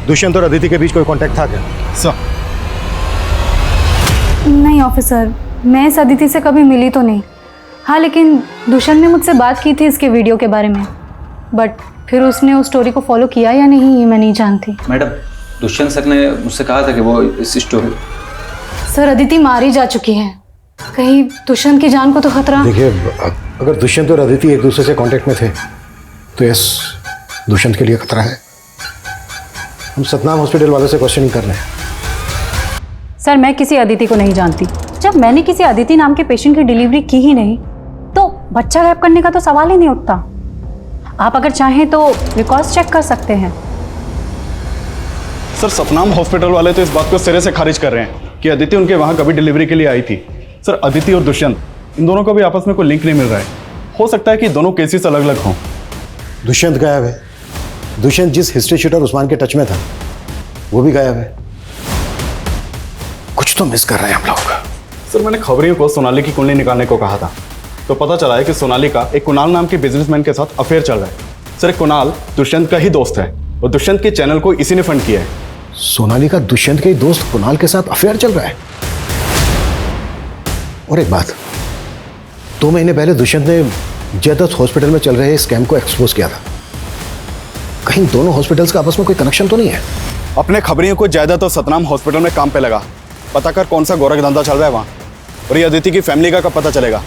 दुष्यंत और अदिति के बीच कोई कांटेक्ट था क्या? सर नहीं ऑफिसर, मैं इस अदिति से कभी मिली तो नहीं। हाँ, लेकिन दुष्यंत ने मुझसे बात की थी इसके वीडियो के बारे में, बट फिर उसने उस स्टोरी को फॉलो किया या नहीं ये मैं नहीं जानती। मैडम, दुष्यंत सर ने मुझसे कहा था कि वो इस स्टोरी। सर अदिति मारी जा चुकी है, कहीं दुष्यंत की जान को तो खतरा। देखिए, अगर दुष्यंत और अदिति एक दूसरे से कांटेक्ट में थे तो यस, दुष्यंत के लिए खतरा है। हम सतनाम हॉस्पिटल वालों से क्वेश्चनिंग कर रहे हैं। सर मैं किसी अदिति को नहीं जानती। जब मैंने किसी अदिति नाम के पेशेंट की डिलीवरी की ही नहीं तो बच्चा गायब करने का तो सवाल ही नहीं उठता। आप अगर चाहें तो रिकॉर्ड्स चेक कर सकते हैं। सर सतनाम हॉस्पिटल वाले तो इस बात को सिरे से खारिज कर रहे हैं कि अदिति उनके वहाँ कभी डिलीवरी के लिए आई थी। सर अदिति और दुष्यंत इन दोनों का भी आपस में कोई लिंक नहीं मिल रहा है। हो सकता है कि दोनों केसेस अलग अलग हों। दुष्यंत गायब है। दुष्यंत जिस हिस्ट्री शीटर उस्मान के टच में था वो भी गायब है। कुछ तो मिस कर रहे हैं हम लोग। सर मैंने खबरियों को सोनाली की कुंडली निकालने को कहा था, तो पता चला है कि सोनाली का एक कुणाल नाम के बिजनेसमैन के साथ अफेयर चल रहा है। सर कुणाल दुष्यंत का ही दोस्त है और दुष्यंत के चैनल को इसी ने फंड किया है। सोनाली का दुष्यंत के दोस्त कुणाल के साथ अफेयर चल रहा है। और एक बात, 2 महीने पहले दुष्यंत ने जयदत्त हॉस्पिटल में चल रहे स्कैम को एक्सपोज किया था। कहीं दोनों हॉस्पिटल्स का आपस में कोई कनेक्शन तो नहीं है? अपने खबरियों को जयदत्त और सतनाम हॉस्पिटल में काम पे लगा। पता कर कौन सा गोरख धंधा चल रहा है वहाँ, और ये अदिति की फैमिली का कब पता चलेगा।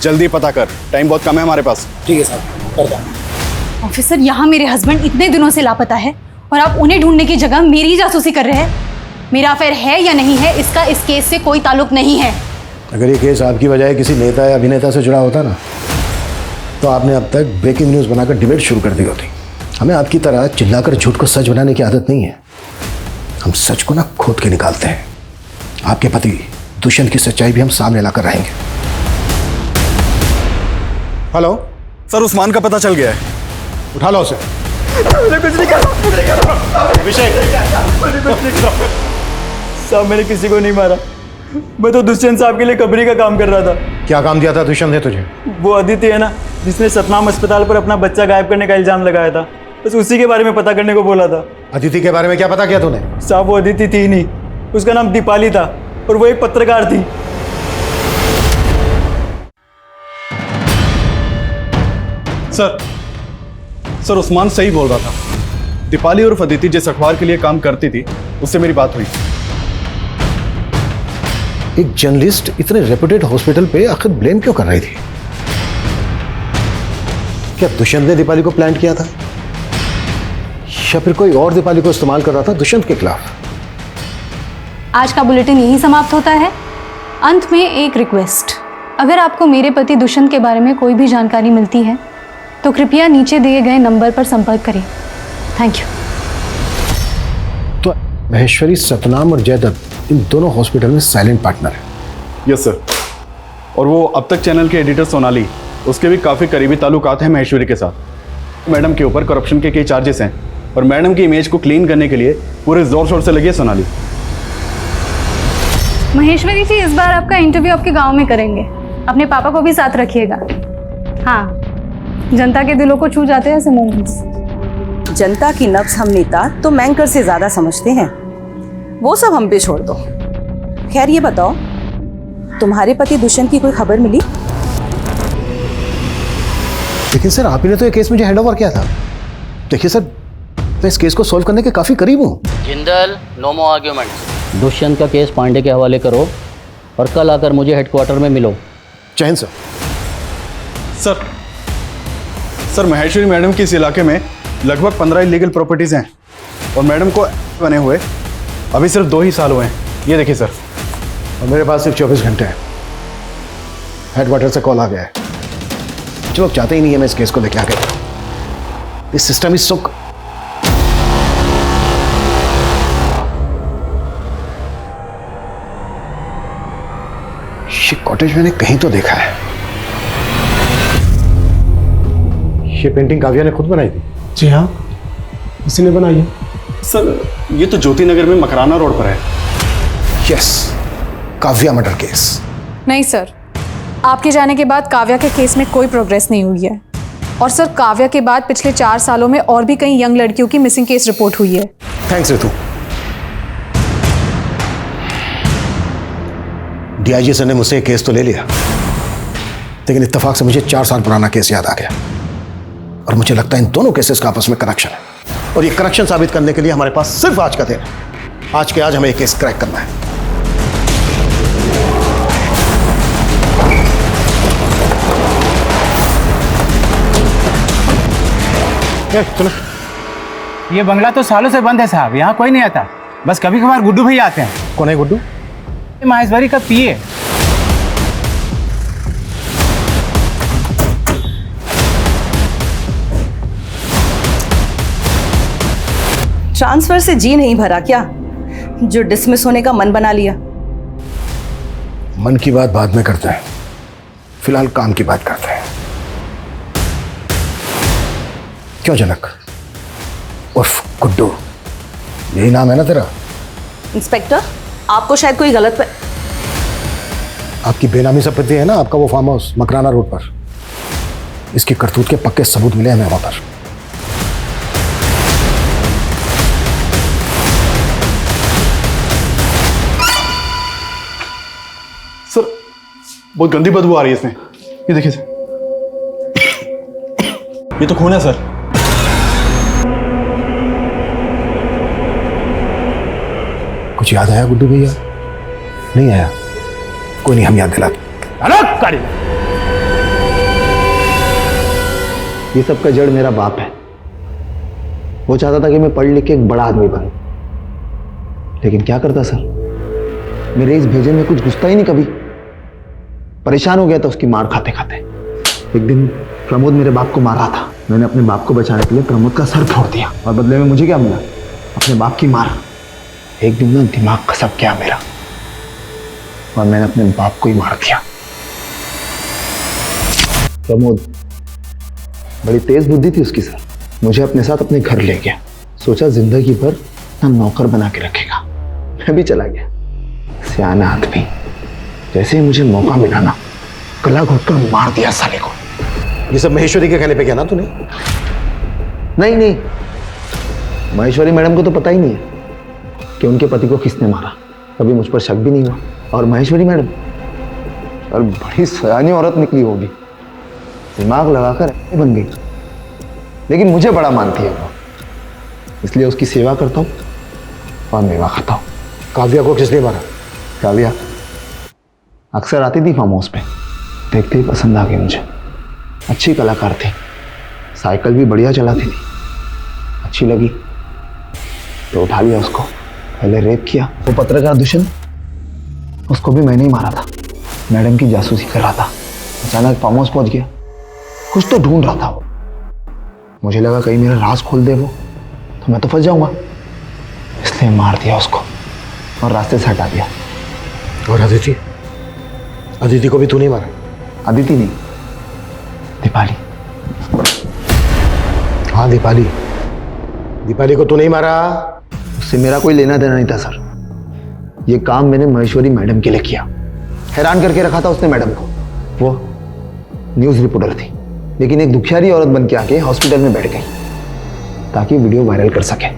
जल्दी पता कर, टाइम बहुत कम है हमारे पास। ठीक है सर। ऑफिसर, यहाँ मेरे हस्बैंड इतने दिनों से लापता है और आप उन्हें ढूंढने की जगह मेरी जासूसी कर रहे हैं। मेरा अफेयर है या नहीं है इसका इस केस से कोई ताल्लुक नहीं है। अगर ये केस आपकी बजाय किसी नेता या अभिनेता से जुड़ा होता ना तो आपने अब तक ब्रेकिंग न्यूज़ बनाकर डिबेट शुरू कर दी होती। हमें आपकी तरह चिल्लाकर झूठ को सच बनाने की आदत नहीं है। हम सच को ना खोद के निकालते हैं। आपके पति दुष्यंत की सच्चाई भी हम सामने लाकर रहेंगे। हेलो सर, उस्मान का पता चल गया है। उठा लो उसे। कुछ नहीं कर साहब, मैंने किसी को नहीं मारा। मैं तो दुष्यंत साहब के लिए कबरी का काम कर रहा था। क्या काम दिया था दुष्यंत ने तुझे? वो अदिति है ना, जिसने सतनाम अस्पताल पर अपना बच्चा गायब करने का इल्जाम लगाया था, बस उसी के बारे में पता करने को बोला था। अदिति के बारे में क्या पता किया तूने? साहब वो अदिति थी नहीं, उसका नाम दीपाली था और वो एक पत्रकार थी। सर उस्मान सही बोल रहा था। दीपाली और अदिति जिस अखबार के लिए काम करती थी उससे मेरी बात हुई। एक जर्नलिस्ट इतने रेपुटेड हॉस्पिटल पे आखिर ब्लेम क्यों कर रही थी? क्या दुष्यंत ने दीपाली को प्लांट किया था या फिर कोई और दीपाली को इस्तेमाल कर रहा था दुष्यंत के खिलाफ? आज का बुलेटिन यही समाप्त होता है। अंत में एक रिक्वेस्ट, अगर आपको मेरे पति दुष्यंत के बारे में कोई भी जानकारी मिलती है तो कृपया नीचे दिए गए नंबर पर संपर्क करें। Thank you. तो महेश्वरी सतनाम और जयदत्त इन दोनों हॉस्पिटल में साइलेंट पार्टनर है। Yes sir. और वो अब तक चैनल के एडिटर सोनाली, उसके भी काफ़ी करीबी ताल्लुकात हैं महेश्वरी के साथ। मैडम के ऊपर करप्शन के कई चार्जेस हैं और मैडम की इमेज को क्लीन करने के लिए पूरे जोर शोर से लगी है सोनाली। महेश्वरी जी, इस बार आपका इंटरव्यू आपके गांव में करेंगे। अपने पापा को भी साथ रखिएगा। हाँ, जनता के दिलों को छू जाते हैं ऐसे मोमेंट्स। जनता की नब्ज हम नेता तो मैंकर से ज्यादा समझते हैं, वो सब हम पे छोड़ दो। खैर ये बताओ, तुम्हारे पति दुष्यंत की कोई खबर मिली? लेकिन सर आप ही ने तो ये केस मुझे हैंडओवर किया था। देखिए सर, मैं इस केस को सॉल्व करने के काफी करीब हूँ। जिंदल, नो मोर आर्ग्यूमेंट्स। दुष्यंत का केस पांडे के हवाले करो और कल आकर मुझे हेडक्वार्टर में मिलो। जय Hind sir. Sir Maheshwari madam की इस इलाके में लगभग 15 इलीगल प्रॉपर्टीज हैं और मैडम को बने हुए अभी सिर्फ 2 ही साल हुए हैं। ये देखिए सर। और मेरे पास सिर्फ 24 घंटे हैं। हेडक्वार्टर से कॉल आ गया है। कुछ लोग चाहते ही नहीं है मैं इस केस को लेके आगे। This system is so. ये कॉटेज मैंने कहीं तो देखा है। ये पेंटिंग काव्या ने खुद बनाई थी? जी हाँ, इसी ने बनाई है। सर ये तो ज्योति नगर में मकराना रोड पर है। Yes, Kavya murder case. नहीं सर, आपके जाने के बाद काव्या के केस में कोई प्रोग्रेस नहीं हुई है। और सर, काव्या के बाद पिछले 4 सालों में और भी कई यंग लड़कियों की मिसिंग केस रिपोर्ट हुई है। थैंक्स रितु। डीआईजी सर ने मुझसे एक केस तो ले लिया, लेकिन इत्तेफाक से मुझे 4 साल पुराना केस याद आ गया। और मुझे लगता है इन दोनों केसेस का आपस में कनेक्शन है, और ये कनेक्शन साबित करने के लिए हमारे पास सिर्फ आज का दिन है। आज के आज हमें ये केस क्रैक करना है। चलो। ये बंगला तो सालों से बंद है साहब, यहाँ कोई नहीं आता, बस कभी कभार गुड्डू भैया आते हैं। कौन है गुड्डू? महेश्वरी का पीए। ट्रांसफर से जी नहीं भरा क्या, जो डिसमिस होने का मन बना लिया? मन की बात बाद में करते हैं, फिलहाल काम की बात करते हैं। क्यों जनक उर्फ गुड्डू, यही नाम है ना तेरा? इंस्पेक्टर, आपको शायद कोई गलत आपकी बेनामी संपत्ति है ना, आपका वो फार्म हाउस मकराना रोड पर। इसकी करतूत के पक्के सबूत मिले हमें वहां पर। सर बहुत गंदी बदबू आ रही है इसमें, ये देखिए सर, ये तो खून है सर। कुछ याद आया गुड्डू भैया? नहीं आया? कोई नहीं, हम याद दिलाते। ये सब का जड़ मेरा बाप है। वो चाहता था कि मैं पढ़ लिख के एक बड़ा आदमी बनूं, लेकिन क्या करता सर, मेरे इस भेजे में कुछ घुसता ही नहीं कभी। परेशान हो गया था उसकी मार खाते खाते। एक दिन प्रमोद मेरे बाप को मार रहा था, मैंने अपने बाप को बचाने के लिए प्रमोद का सर फोड़ दिया, और बदले में मुझे क्या मिला? अपने बाप की मार। एक दिन ना दिमाग खसक गया मेरा, और मैंने अपने बाप को ही मार दिया। प्रमोद बड़ी तेज बुद्धि थी उसकी सर, मुझे अपने साथ अपने घर ले गया, सोचा जिंदगी भर ना नौकर बना के रखेगा। मैं भी चला गया, सियाना आदमी। जैसे ही मुझे मौका मिला ना, गला घोट कर मार दिया साले को। ये सब महेश्वरी के कहने पे किया ना तूने? नहीं, महेश्वरी मैडम को तो पता ही नहीं है कि उनके पति को किसने मारा, कभी मुझ पर शक भी नहीं हुआ। और महेश्वरी मैडम और बड़ी सयानी औरत निकली होगी, दिमाग लगाकर बन गई, लेकिन मुझे बड़ा मानती है वो, इसलिए उसकी सेवा करता हूँ और मेवा खाता हूँ। काव्या को किसने मारा? काव्या अक्सर आती थी फार्म हाउस पे, देखते ही पसंद आ गई मुझे। अच्छी कलाकार थी, साइकिल भी बढ़िया चलाती थी, अच्छी लगी तो उठा लिया उसको। पहले रेप किया। वो पत्रकार दुष्यंत, उसको भी मैंने ही मारा था, मैडम की जासूसी कर रहा था। अचानक फार्म हाउस पहुंच गया, कुछ तो ढूंढ रहा था वो। मुझे लगा कहीं मेरा राज खोल दे वो, तो मैं तो फंस जाऊंगा, इसलिए मार दिया उसको और रास्ते से हटा दिया। और अदिति? अदिति को भी तू नहीं मारा? अदिति नहीं, दीपाली। हाँ दीपाली, दीपाली को तू नहीं मारा? उससे मेरा कोई लेना देना नहीं था सर, ये काम मैंने महेश्वरी मैडम के लिए किया। हैरान करके रखा था उसने मैडम को। वो न्यूज़ रिपोर्टर थी, लेकिन एक दुखियारी औरत बन के आके हॉस्पिटल में बैठ गई ताकि वीडियो वायरल कर सके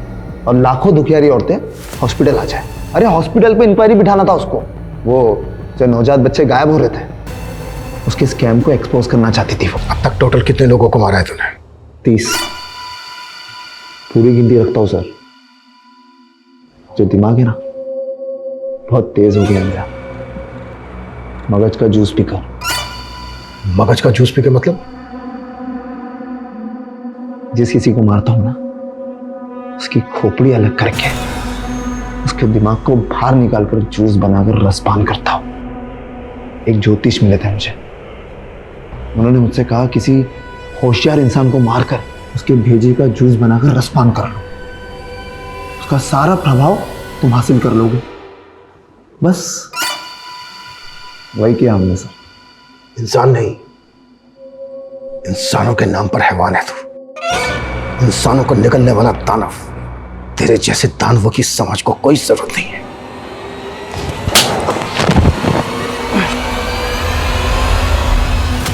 और लाखों दुखियारी औरतें हॉस्पिटल आ जाए। अरे हॉस्पिटल पे इंक्वायरी बिठाना था उसको। वो जो नवजात बच्चे गायब हो रहे थे, उसके स्कैम को एक्सपोज करना चाहती थी वो। अब तक टोटल कितने लोगों को मारा है तूने? 30। पूरी गिनती रखता हूँ सर। जो दिमाग है ना, बहुत तेज हो गया मेरा। मगज का जूस पीकर। मगज का जूस पीकर मतलब? जिस किसी को मारता हूं ना, उसकी खोपड़ी अलग करके उसके दिमाग को बाहर निकालकर जूस बनाकर रसपान करता हूं। एक ज्योतिष मिले थे मुझे, उन्होंने मुझसे कहा किसी होशियार इंसान को मारकर उसके भेजे का जूस बनाकर रसपान कर लो, उसका सारा प्रभाव तुम हासिल कर लोगे। बस वही किया हमने सर। इंसान नहीं, इंसानों के नाम पर हैवान है तू। इंसानों को निकलने वाला दानव। तेरे जैसे दानवों की समझ को कोई जरूरत नहीं है।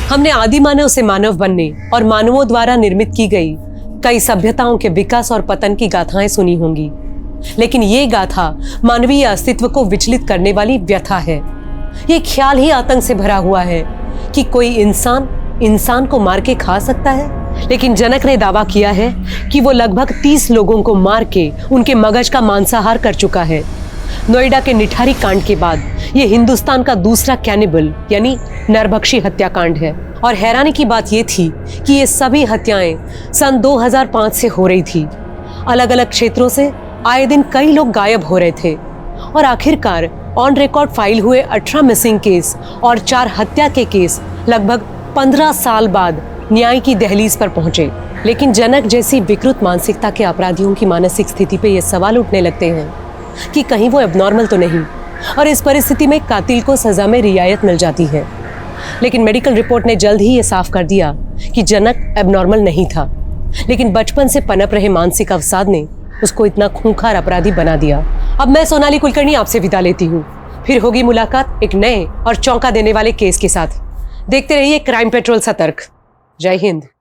हमने आदि मानव से मानव बनने और मानवों द्वारा निर्मित की गई कई सभ्यताओं के विकास और पतन की गाथाएं सुनी होंगी, लेकिन ये गाथा मानवीय अस्तित्व को विचलित करने वाली व्यथा है। ये ख्याल ही आतंक से भरा हुआ है कि कोई इंसान को मार के खा सकता है। लेकिन जनक ने दावा किया है कि वो लगभग 30 लोगों को मार के उनके मगज का मांसाहार कर चुका है। नोएडा के निठारी कांड के बाद ये हिंदुस्तान का दूसरा कैनिबल यानी नरभक्षी हत्याकांड है। और हैरानी की बात ये थी कि ये सभी हत्याएं सन 2005 से हो रही थी। अलग अलग क्षेत्रों से आए दिन कई लोग गायब हो रहे थे और आखिरकार ऑन रिकॉर्ड फाइल हुए 18 मिसिंग केस और 4 हत्या के केस लगभग 15 साल बाद न्याय की दहलीज पर पहुंचे। लेकिन जनक जैसी विकृत मानसिकता के अपराधियों की मानसिक स्थिति पे ये सवाल उठने लगते हैं कि कहीं वो एबनॉर्मल तो नहीं, और इस परिस्थिति में कातिल को सजा में रियायत मिल जाती है। लेकिन मेडिकल रिपोर्ट ने जल्द ही ये साफ कर दिया कि जनक एबनॉर्मल नहीं था, लेकिन बचपन से पनप रहे मानसिक अवसाद ने उसको इतना खूंखार अपराधी बना दिया। अब मैं सोनाली कुलकर्णी आपसे विदा लेती हूँ। फिर होगी मुलाकात एक नए और चौंका देने वाले केस के साथ। देखते रहिए क्राइम पेट्रोल सतर्क। जय हिंद।